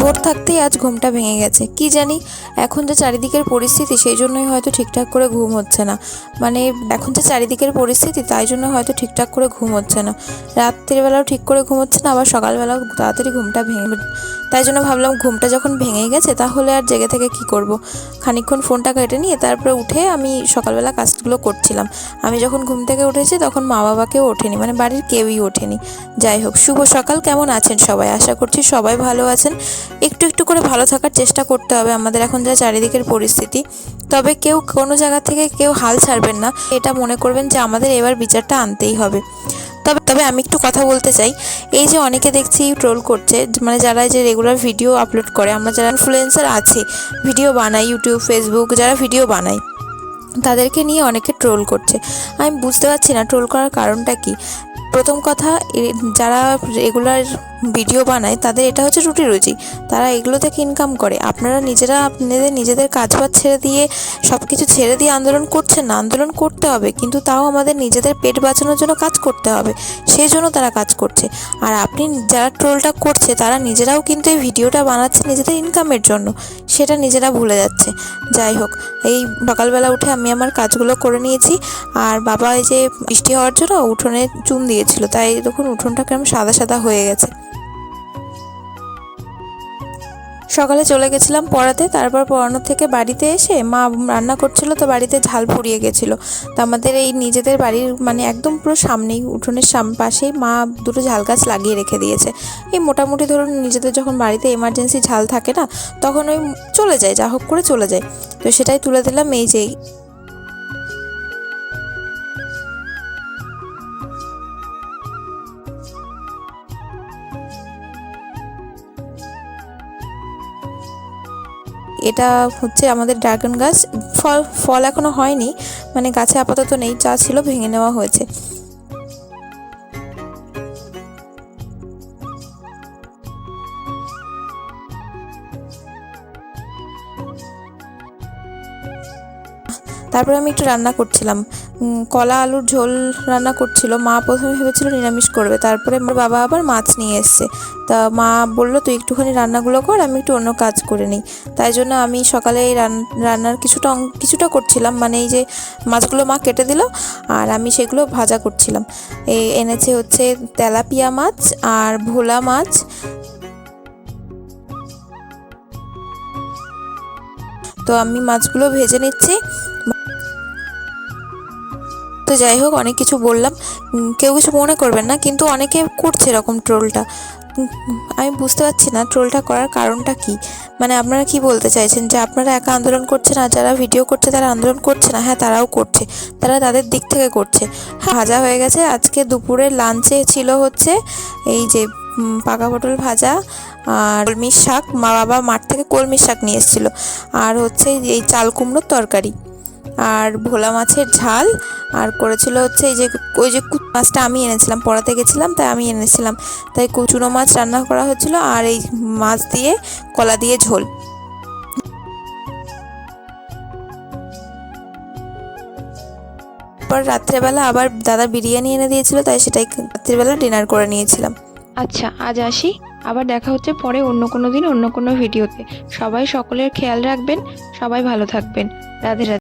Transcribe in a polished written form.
ভোর থাকতেই আজ ঘুমটা ভেঙে গেছে। কি জানি এখন যে চারিদিকের পরিস্থিতি সেই জন্যই হয়তো ঠিকঠাক করে ঘুম হচ্ছে না। মানে এখন যে চারিদিকের পরিস্থিতি তাই জন্য হয়তো ঠিকঠাক করে ঘুম হচ্ছে না। রাত্রিবেলাও ঠিক করে ঘুম হচ্ছে না, আবার সকালবেলাও তাড়াতাড়ি ঘুমটা ভেঙে, তাই জন্য ভাবলাম ঘুমটা যখন ভেঙে গেছে তাহলে আর জেগে থেকে কি করব। খানিকক্ষণ ফোনটা কেটে নিয়ে তারপরে উঠে আমি সকালবেলা কাজগুলো করছিলাম। আমি যখন ঘুম থেকে উঠেছি তখন মা বাবাকেও ওঠেনি, মানে বাড়ির কেউই ওঠেনি। যাই হোক, শুভ সকাল। কেমন আছেন সবাই? আশা করছি সবাই ভালো আছেন। একটু একটু করে ভালো থাকার চেষ্টা করতে হবে আমাদের এখন যা চারিদিকের পরিস্থিতি। তবে কেউ কোনো জায়গা থেকে কেউ হাল ছাড়বেন না, এটা মনে করবেন যে আমাদের এবার বিচারটা আনতেই হবে। তবে আমি একটু কথা বলতে চাই। এই যে অনেকে দেখছি ট্রোল করছে, মানে যারা যে রেগুলার ভিডিও আপলোড করে, আমরা যারা ইনফ্লুয়েন্সার আছি, ভিডিও বানাই ইউটিউব ফেসবুক, যারা ভিডিও বানাই তাদেরকে নিয়ে অনেকে ট্রোল করছে। আমি বুঝতে পারছি না ট্রোল করার কারণটা কি। প্রথম কথা, যারা রেগুলার ভিডিও বানায় তাদের এটা হচ্ছে রুটি রুজি, তারা এগুলো থেকে ইনকাম করে। আপনারা নিজেরা নিজেদের কাজবাজ ছেড়ে দিয়ে সব কিছু ছেড়ে দিয়ে আন্দোলন করছেন না। আন্দোলন করতে হবে, কিন্তু তাও আমাদের নিজেদের পেট বাঁচানোর জন্য কাজ করতে হবে, সেই জন্য তারা কাজ করছে। আর আপনি যারা ট্রোলটা করছে তারা নিজেরাও কিন্তু এই ভিডিওটা বানাচ্ছে নিজেদের ইনকামের জন্য, সেটা নিজেরা ভুলে যাচ্ছে। যাই হোক, এই সকালবেলা উঠে আমি আমার কাজগুলো করে নিয়েছি। আর বাবা এই যে বৃষ্টি হওয়ার জন্য উঠোনে চুন দিয়েছিল, তাই দেখুন উঠোনটা কেমন সাদা সাদা হয়ে গেছে। সকালে চলে গেছিলাম পড়াতে, তারপর পড়ানোর থেকে বাড়িতে এসে মা রান্না করছিল, তো বাড়িতে ঝাল ফুরিয়ে গেছিলো। তো আমাদের এই নিজেদের বাড়ির মানে একদম পুরো সামনেই উঠোনের পাশেই মা দুটো ঝাল গাছ লাগিয়ে রেখে দিয়েছে। এই মোটামুটি ধরুন নিজেদের যখন বাড়িতে এমার্জেন্সি ঝাল থাকে না, তখন ওই চলে যায়, যা হোক করে চলে যায়। তো সেটাই তুলে দিলাম। এই যে এটা হচ্ছে আমাদের ড্রাগন গাছ। ফল এখনো হয়নি, মানে গাছে আপাতত নেই, যা ছিল ভেঙে নেওয়া হয়েছে। তারপরে আমি একটু রান্না করছিলাম, কলা আলুর ঝোল রান্না করছিল মা। প্রথমে ভেবেছিল নিরামিষ করবে, তারপরে আমার বাবা আবার মাছ নিয়ে এসছে। তা মা বললো তুই একটুখানি রান্নাগুলো কর, আমি একটু অন্য কাজ করে নিই। তাই জন্য আমি সকালে এই রান্নার কিছুটা করছিলাম, মানে এই যে মাছগুলো মা কেটে দিল আর আমি সেগুলো ভাজা করছিলাম। এনেছে হচ্ছে তেলাপিয়া মাছ আর ভোলা মাছ। তো আমি মাছগুলো ভেজে নিচ্ছি। তো যাই হোক, অনেক কিছু বললাম, কেউ কিছু মনে করবেন না, কিন্তু অনেকে করছে এরকম ট্রোলটা। আমি বুঝতে পারছি না ট্রোলটা করার কারণটা কি। মানে আপনারা কি বলতে চাইছেন যে আপনারা একা আন্দোলন করছেন আর যারা ভিডিও করছে তারা আন্দোলন করছে না? হ্যাঁ, তারাও করছে, তারা তাদের দিক থেকে করছে। ভাজা হয়ে গেছে। আজকে দুপুরের লাঞ্চে ছিল হচ্ছে এই যে পাকা পটল ভাজা আর কলমির শাক। মা বাবা মাঠ থেকে কলমির শাক নিয়ে এসেছিলো। আর হচ্ছে এই চাল কুমড়োর তরকারি আর ভোলা মাছের ঝাল। আর করেছিল হচ্ছে এই যে ওই যে মাছটা আমি এনেছিলাম, পড়াতে গেছিলাম তাই আমি এনেছিলাম, তাই চুনো মাছ রান্না করা হয়েছিল। আর এই মাছ দিয়ে কলা দিয়ে ঝোল। পর রাত্রেবেলা আবার দাদা বিরিয়ানি এনে দিয়েছিল, তাই সেটাই রাত্রিবেলা ডিনার করে নিয়েছিলাম। আচ্ছা, আজ আসি। আবার দেখা হচ্ছে পরে অন্য কোনো দিন অন্য কোনো ভিডিওতে। সবাই সকলের খেয়াল রাখবেন, সবাই ভালো থাকবেন। রাধে রাধে।